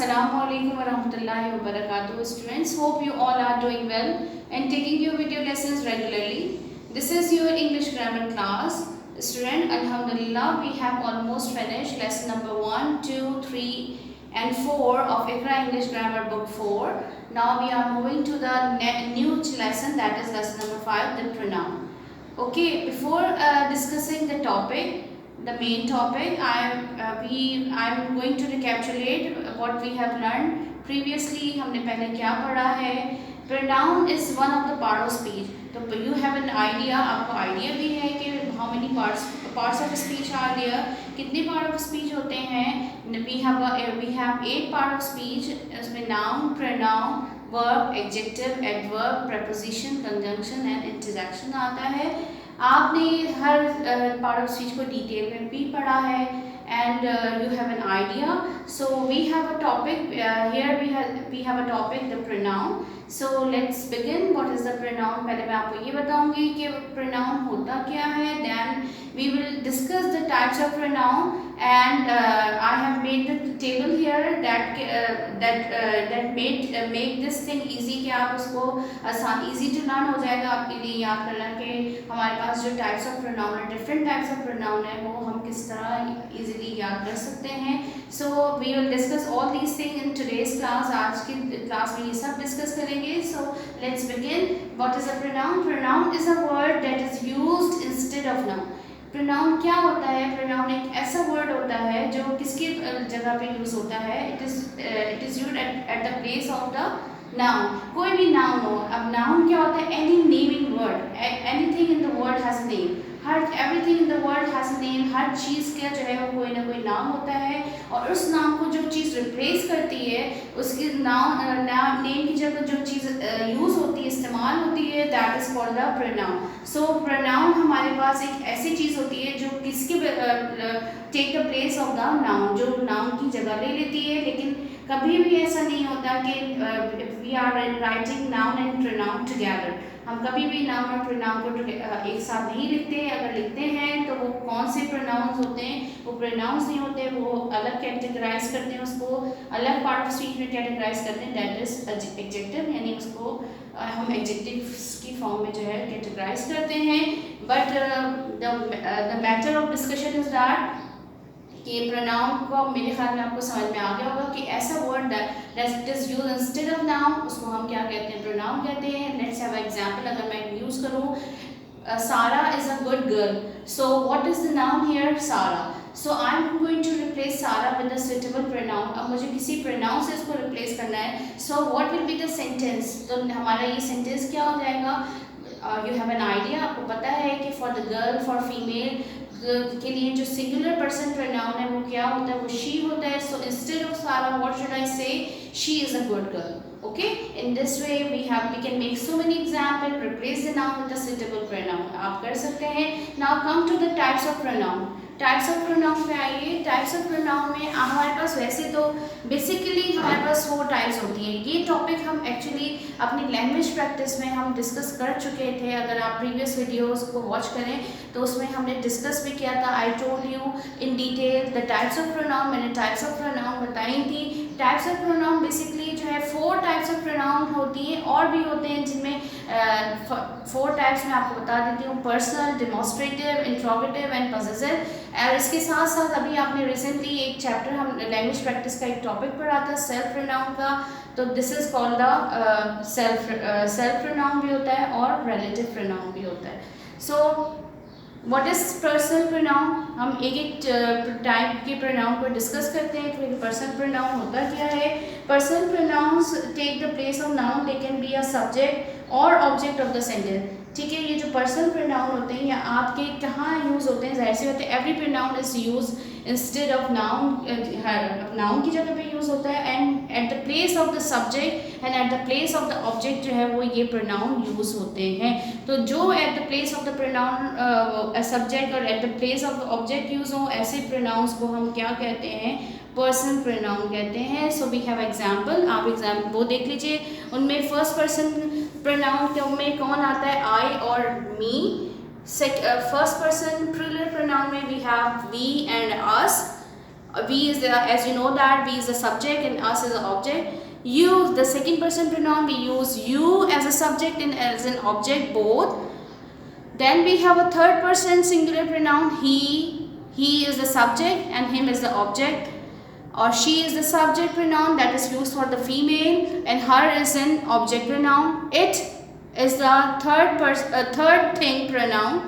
Assalamu alaikum wa rahmatullahi wa barakatuh. Students, hope you all are doing well and taking your video lessons regularly. This is your English grammar class. Student, Alhamdulillah, we have almost finished lesson number 1, 2, 3 and 4 of Iqra English Grammar Book 4. Now we are moving to the new lesson, that is lesson number 5, the pronoun. Okay, before discussing the topic, the main topic, I'm going to recapitulate what we have learned previously. हमने पहले क्या पढ़ा है? Pronoun is one of the part of speech. तो you have an idea, आपको idea भी है कि how many parts of speech are there, कितने part of speech होते हैं? We have 8 part of speech. उसमें noun, pronoun, verb, adjective, adverb, preposition, conjunction and interjection आता है. आपने हर पार्ट ऑफ स्पीच को डिटेल में भी पढ़ा है and you have an idea. So we have a topic here. We have a topic, the pronoun. So let's begin. What is the pronoun? पहले मैं आपको ये बताऊंगी कि pronoun होता क्या है. Then we will discuss the types of pronoun and I have made the table here that make this thing easy कि आप उसको आसान easy to learn हो जाएगा आपके लिए याद करना कि हमारे पास जो types of pronoun है, different types of pronoun है, वो हम किस तरह easily याद कर सकते हैं. So we will discuss all these things in today's class. आज की क्लास में ये सब डिस्कस करेंगे. So let's begin. What is a pronoun? Pronoun is a word that is used instead of noun. Pronoun क्या होता है? Pronoun एक ऐसा word होता है जो किसकी जगह पे यूज होता है? It is used at the place of the noun. कोई भी noun हो. अब noun क्या होता है? Any naming word. Anything in the world has a name. Everything in the world has a name. हर चीज़ का जो है वो कोई ना कोई नाम होता है और उस नाम को जो चीज़ रिप्लेस करती है उसकी नेम की जगह जो चीज़ यूज़ होती है, इस्तेमाल होती है, that is called the pronoun. So pronoun हमारे पास एक ऐसी चीज़ होती है जो किसके take the place of the noun, जो नाउन की जगह ले लेती है. लेकिन कभी भी ऐसा नहीं होता कि we are writing noun and pronoun together. हम कभी भी नाउन और प्रोनाउन को एक साथ नहीं लिखते हैं. अगर लिखते हैं तो वो कौन से प्रोनाउंस होते हैं? वो प्रोनाउंस नहीं होते, वो अलग कैटेगराइज करते हैं, उसको अलग पार्ट ऑफ स्पीच में कैटेगराइज करते हैं, दैट इज एडजेक्टिव. यानी उसको हम एडजेक्टिव्स की फॉर्म में जो है कैटेगराइज करते हैं. But the matter of discussion is that कि प्रोनाउन को मेरे ख्याल में आपको समझ में आ गया होगा कि ऐसा word that is use instead of noun, उसको हम क्या कहते हैं? प्रोनाउन कहते हैं. Let's have example. अगर मैं यूज करूँ Sara is a good girl. So what is the noun here? Sara. So I am going to replace Sara with a suitable pronoun. अब मुझे किसी प्रोनाउन से इसको रिप्लेस करना है. So what will be the sentence? तो हमारा ये सेंटेंस क्या हो जाएगा? You have an idea. आपको पता है कि for the girl, for female के लिए जो सिंगुलर पर्सन प्रोनाउन है वो क्या होता है? वो शी होता है. सो इंस्टेड ऑफ सारा व्हाट शुड आई से? She is a good girl. Okay, in this way we can make so many examples. Replace the noun with a suitable pronoun. आप कर सकते हैं. Now come to the types of pronoun. Types of pronoun पे आइए. Types of pronoun में हमारे पास वैसे तो बेसिकली हमारे पास 4 टाइप्स होती हैं. ये टॉपिक हम एक्चुअली अपनी लैंग्वेज प्रैक्टिस में हम डिस्कस कर चुके थे. अगर आप प्रीवियस वीडियोस को वॉच करें तो उसमें हमने डिस्कस भी किया था. I told you in detail the types of pronoun. मैंने टाइप्स ऑफ प्रोनाउन बताई थी. टाइप्स ऑफ प्रोनाउन बेसिकली जो है 4 टाइप्स ऑफ प्रोनाउन होती हैं. और भी होते हैं जिनमें 4 टाइप्स मैं आपको बता देती हूँ. Personal, demonstrative, interrogative and possessive. और इसके साथ साथ अभी आपने रिसेंटली एक चैप्टर हम लैंग्वेज प्रैक्टिस का एक टॉपिक पढ़ा था सेल्फ प्रोनाउन का. तो this is called the self pronoun भी होता है और रिलेटिव प्रोनाउन भी होता है. So what is personal pronoun? हम एक टाइप के प्रोनाउन को डिस्कस करते हैं कि पर्सनल प्रोनाउन होता क्या है. Personal pronouns take the place of noun. They can be a subject और ऑब्जेक्ट ऑफ द सेंटेंस. ठीक है, ये जो पर्सनल प्रोनाउन होते हैं या आपके कहाँ यूज़ होते हैं? जाहिर सी बात है every pronoun is use instead of noun. Noun की जगह पे यूज़ होता है and eight the place of the subject and eight the place of the object जो है वो ये प्रोनाउन यूज़ होते हैं. तो जो at the place of the pronoun subject और at the place of the object use हो, ऐसे प्रोनाउंस को हम क्या कहते हैं? पर्सनल प्रोनाउन कहते हैं. So we have example. आप एग्जाम्पल वो देख लीजिए. उनमें फर्स्ट पर्सन प्रोनाउन में कौन आता है? आई और me. First person plural pronoun में we have we and us. We is the, as you know that we is the subject and us is the object. You, the second person pronoun, we use you as a subject and as an object both. Then we have a third person singular pronoun, he is the subject and him is the object, or she is the subject pronoun that is used for the female and her is an object pronoun. It is the third thing pronoun.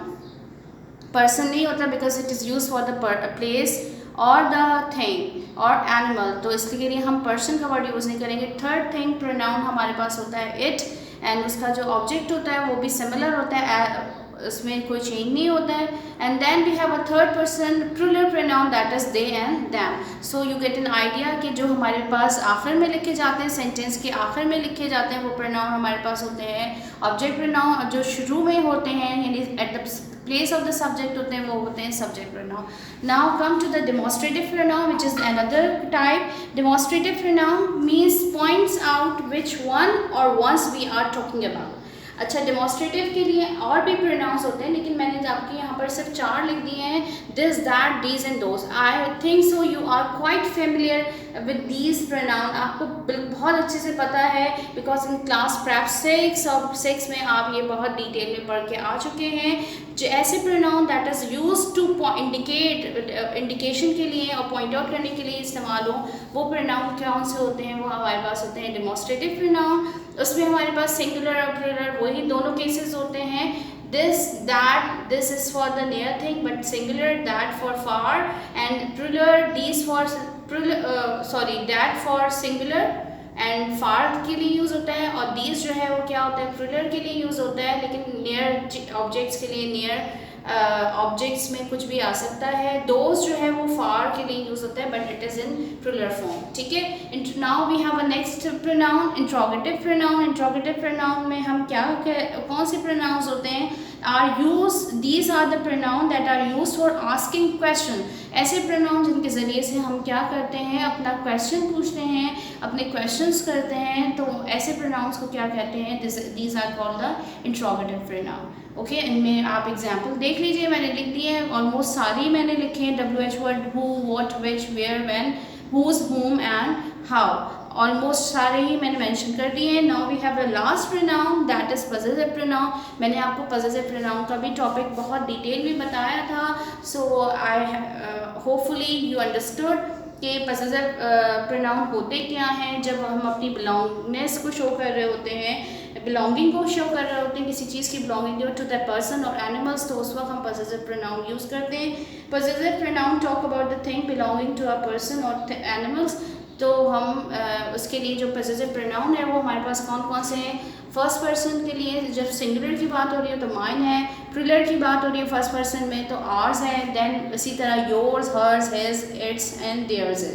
Person नहीं होता because it is used for the place or the thing or animal, तो इसके लिए हम person का word use नहीं करेंगे. Third thing pronoun हमारे पास होता है it, and उसका जो object होता है वो भी similar होता है, उसमें कोई चेंज नहीं होता है. And then we have a third person plural pronoun that is they and them. So you get an idea कि जो हमारे पास आखिर में लिखे जाते हैं, सेंटेंस के आखिर में लिखे जाते हैं, वो प्रोनाउन हमारे पास होते हैं ऑब्जेक्ट प्रोनाउन, और जो शुरू में होते हैं यानी at the place of the subject होते हैं वो होते हैं subject pronoun. Now come to the demonstrative pronoun which is another type. Demonstrative pronoun means points out which one or ones we are talking about. अच्छा, demonstrative के लिए और भी प्रोनाउंस होते हैं लेकिन मैंने आपके यहाँ पर सिर्फ 4 लिख दिए हैं, this that these and those. I think so you are quite familiar with these pronoun. आपको बहुत अच्छे से पता है बिकॉज इन क्लास प्रेप 6 और 6 में आप ये बहुत डिटेल में पढ़ के आ चुके हैं. जो ऐसे pronoun that is use to indication के लिए और पॉइंट आउट करने के लिए इस्तेमाल हो, वो प्रोनाउन कौन से होते हैं, वो हमारे पास होते हैं डेमोस्ट्रेटिव प्रोनाउन. उसमें हमारे पास सिंगुलर और प्लूरल वही दोनों केसेस होते हैं. This that, this is for the near thing but singular, that for far, and plural these for that for singular and far के लिए यूज़ होता है, और दीज जो है वो क्या होता है प्लूरल के लिए यूज़ होता है, लेकिन नियर ऑब्जेक्ट्स के लिए नियर ऑब्जेक्ट्स में कुछ भी आ सकता है. दोज जो है वो फार के लिए यूज़ होता है but it is in plural form. ठीक है. Now we have a next pronoun interrogative pronoun. Interrogative pronoun में हम कौन से प्रोनाउंस होते हैं, are use, these are the pronoun that are use for asking question. ऐसे प्रोनाउन जिनके ज़रिए से हम क्या करते हैं, अपना क्वेश्चन पूछते हैं, अपने क्वेश्चंस करते हैं, तो ऐसे प्रोनाउंस को क्या कहते हैं, these are called the interrogative pronoun. Okay, इनमें आप एग्जाम्पल देख लीजिए, मैंने लिख दिए हैं ऑलमोस्ट सारी मैंने लिखे हैं. WH word, who, what, which, where, when, whose, whom and how, almost सारे ही मैंने मेंशन कर दिए हैं. Now we have the last pronoun that is possessive pronoun. मैंने आपको पजेसिव प्रोनाउन का भी टॉपिक बहुत डिटेल में बताया था. सो आई होपफुली यू अंडरस्टूड कि पजेसिव प्रोनाउन होते क्या हैं. जब हम अपनी बिलोंगनेस को शो कर रहे होते हैं, बिलोंगिंग को शो कर रहे होते हैं, किसी चीज़ की बिलोंगिंग टू द पर्सन और एनिमल्स, तो उस वक्त हम पजेसिव प्रोनाउन यूज़ करते हैं. Possessive pronoun talk about the thing belonging to a person और एनिमल्स. तो हम उसके लिए जो पजेसिव प्रोनाउन है वो हमारे पास कौन कौन से हैं. फर्स्ट पर्सन के लिए जब सिंगुलर की बात हो रही है तो माइन है, प्लूरल की बात हो रही है फर्स्ट पर्सन में तो आर्स है, देन इसी तरह yours, hers, his, its and theirs है.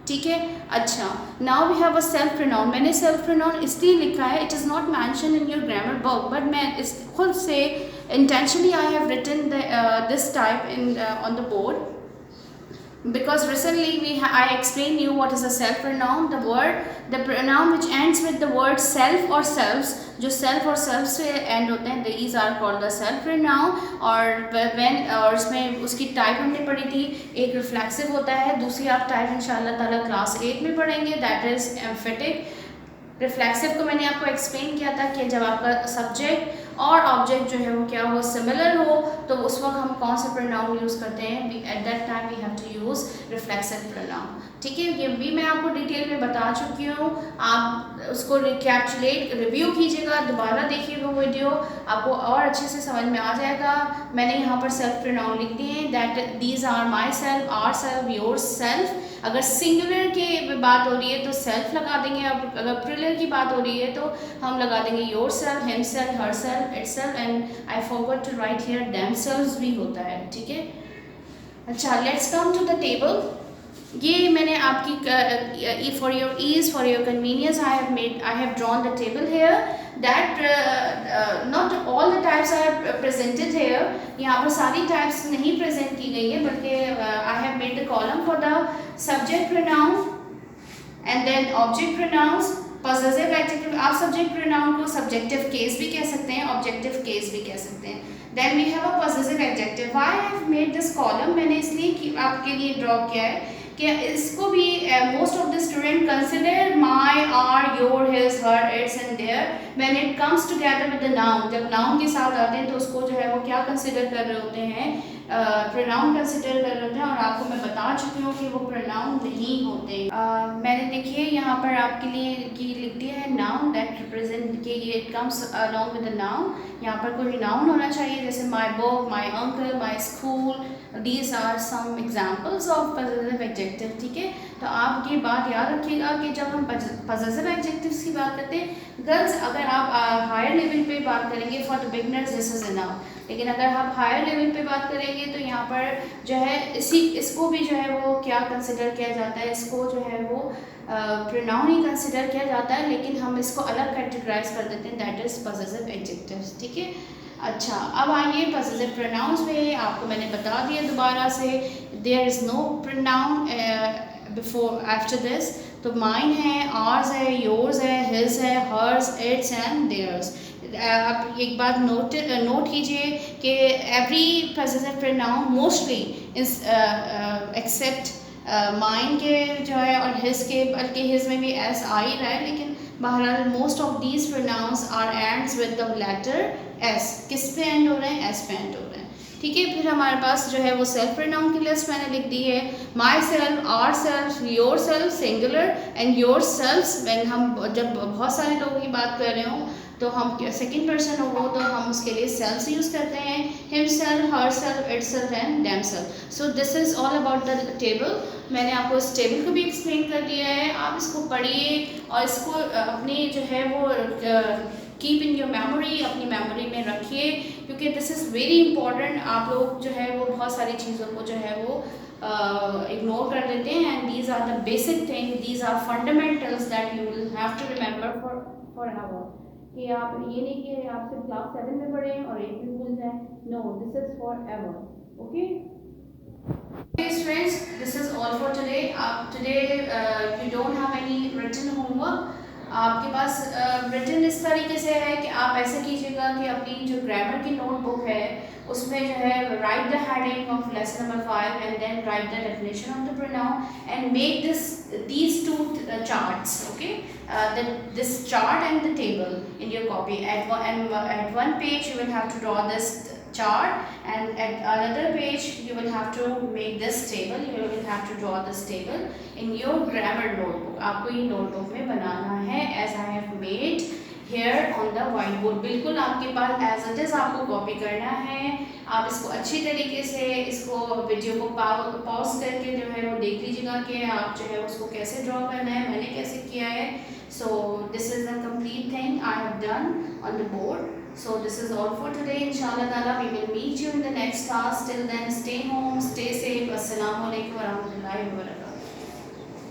ठीक है. अच्छा, now we have a self pronoun. मैंने सेल्फ प्रोनाउन इसलिए लिखा है, it is not mention in your grammar book, but मैं इस खुद से intentionally I have written this type in on the board because recently I explained you what is a self pronoun. The pronoun which ends with the word self or selves, जो self और self से end होते हैं, these are called the self pronoun. और इसमें उसकी type हमने पढ़ी थी, एक रिफ्लेक्सिव होता है, दूसरी आप टाइप इंशाल्लाह ताला क्लास 8 में पढ़ेंगे, दैट इज़ एम्फेटिक. रिफ्लेक्सिव को मैंने आपको एक्सप्लेन किया था कि जब आपका सब्जेक्ट और ऑब्जेक्ट जो है वो क्या हो, सिमिलर हो, तो उस वक्त हम कौन सा प्रोनाउन यूज़ करते हैं, at that time we have to use reflexive pronoun. ठीक है. ये भी मैं आपको डिटेल में बता चुकी हूँ. आप उसको रिकैप्चुलेट रिव्यू कीजिएगा, दोबारा देखिएगा वीडियो, आपको और अच्छे से समझ में आ जाएगा. मैंने यहाँ पर सेल्फ प्रोनाउन लिख दिए हैं, that these are my self, are self, your self. अगर सिंगुलर की बात हो रही है तो सेल्फ लगा देंगे, अगर प्लूरल की बात हो रही है तो हम लगा देंगे your self, him self, her self, it self, and I forgot to write here them selves भी होता है. ठीक है. अच्छा, let's come to the table. ये मैंने आपकी for your ease, for your convenience I have drawn the table here, that not all the types are presented here. यहाँ पर सारी टाइप्स नहीं प्रेजेंट की गई है, बल्कि I have made the column for the subject pronoun and then object pronouns, possessive adjective. आप subject pronoun को सब्जेक्टिव केस भी कह सकते हैं, ऑब्जेक्टिव केस भी कह सकते हैं. Then we have a possessive adjective. Why I have made this column, मैंने इसलिए आपके लिए ड्रॉ किया है कि इसको भी most of the student consider my, our, your, his, her, its and their when it comes together with the noun. जब नाउन के साथ आते हैं तो उसको जो है वो क्या कंसिडर कर रहे होते हैं, प्रोनाउन कंसिडर कर रहे होते हैं। और आपको मैं बता चुकी हूँ कि वो प्रोनाउन नहीं होते। मैंने देखिए यहाँ पर आपके लिए की लिख दिया है नाउन दैट रिप्रेजेंट कि ये it comes along with the noun. यहाँ पर कोई नाउन होना चाहिए, जैसे my book, my uncle, my school, these are some examples of positive adjective. ठीक है, तो आप ये बात याद रखिएगा कि जब हम पॉजिटिव एडजेक्टिव्स की बात करते हैं गर्ल्स, अगर आप हायर लेवल पे बात करेंगे for the beginners this is enough, लेकिन अगर आप हायर लेवल पे बात करेंगे तो यहाँ पर जो है इसको भी जो है वो क्या कंसिडर किया जाता है, इसको जो है वो प्रोनाउन ही कंसिडर किया जाता है, लेकिन हम इसको अलग कैटेगराइज कर देते हैं, दैट इज पॉजिटिव एडजेक्टिव्स। ठीक है, अच्छा अब आइए पॉजिटिव प्रोनाउंस में। आपको मैंने बता दिया दोबारा से, there is no pronoun before after this. तो माइन है, आर्स है, योर्स है, हिज है, हर्स, इट्स एंड देयर्स। आप एक बात नोट कीजिए कि every positive pronoun mostly is except mine के जो है और हिज के, बल्कि हिज में भी एस आ ही रहा है, लेकिन बहरहाल most of these pronouns are ends with the letter S. किस पे एंड हो रहे हैं? एस पे एंड हो रहे हैं। ठीक है, फिर हमारे पास जो है वो सेल्फ प्रोनाउन की लिस्ट मैंने लिख दी है, my self, are self, your self singular and yourself. When हम जब बहुत सारे लोगों की बात कर रहे हो तो हम सेकंड पर्सन हो तो हम उसके लिए सेल्फ यूज़ करते हैं, himself, herself, itself and themselves. So this is all about the table. मैंने आपको इस टेबल को भी एक्सप्लेन कर दिया है, आप इसको पढ़िए और इसको अपनी जो है वो कीप इन योर मेमोरी, अपनी मेमोरी में रखिए, क्योंकि दिस इज़ वेरी इंपॉर्टेंट। आप लोग जो है वो बहुत सारी चीज़ों को जो है वो इग्नोर कर देते हैं, and these are the basic thing, these are fundamentals that you will have to remember forever. कि आप ये नहीं कि आप सिर्फ क्लास 7 में पढ़ें और 8 में भूल जाएं, no, this is forever. Okay friends, this is all for today. Today you don't have any written homework. आपके पास written इस तरीके से है कि आप ऐसे कीजिएगा कि अपनी जो ग्रामर की नोटबुक है उसमें जो है write the heading of lesson number 5 and then write the definition of the pronoun and make these two charts. Okay, this chart and the table in your copy. At one page you will have to draw this chart, and at another page you will have to make this table, you will have to draw this table in your grammar notebook. आपको ये notebook में बनाना है as I have made here on the whiteboard। बिल्कुल आपके पास as it is आपको copy करना है। आप इसको अच्छी तरीके से इसको वीडियो को पॉज करके जो है वो देख लीजिएगा कि आप जो है उसको कैसे ड्रॉ करना है, मैंने कैसे किया है। So this is the complete thing I have done on the board. So this is all for today. Inshallah Taala we will meet you in the next class. Till then, stay home, stay safe. Assalamu alaikum warahmatullahi wabarakatuh.